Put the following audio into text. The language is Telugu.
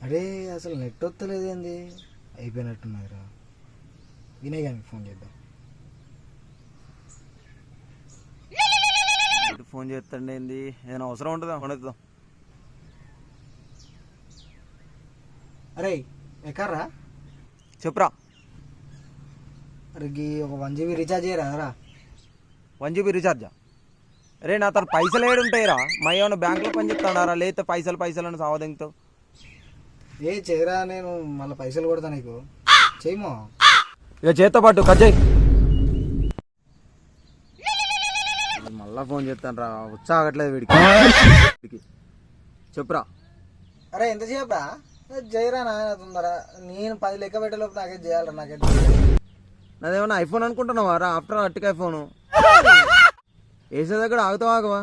అరే అసలు నెట్ వస్తలేదేంది, అయిపోయినట్టున్నదిరా. వినయ్ గారికి ఫోన్ చేద్దాం. ఫోన్ చేస్తాండి, ఏంది ఏదైనా అవసరం ఉంటుందా? ఉండదు. అరే ఎక్కడ్రా? చెప్పురా. అరే ఒక 1 GB రీఛార్జ్ చేయరా? 1 GB రీఛార్జా? అరే నా తన పైసలు ఏడు ఉంటాయిరా? మా ఏమన్నా బ్యాంకులో పని చెప్తాడారా? లేకపోతే పైసలు సావదెంగుతావు. ఏ చేయరా, నేను మళ్ళీ పైసలు కొడతా నీకు. చేయమో ఇక చేత్తో పాటు కట్ చేయి. మళ్ళా ఫోన్ చేస్తాను రా, ఉత్సాహట్లేదు వీడికి. చెప్పురా. అరే ఎంత చేయరా? చేయరా నాయన తొందర. నేను 10 లెక్క పెట్టేలోపు నాకైతే చేయాలరా. నాకైతే నాదేమన్నా ఐఫోన్ అనుకుంటున్నావా రా? ఆఫ్టర్ అట్టిక ఐఫోను వేసే దగ్గర ఆగుతావా?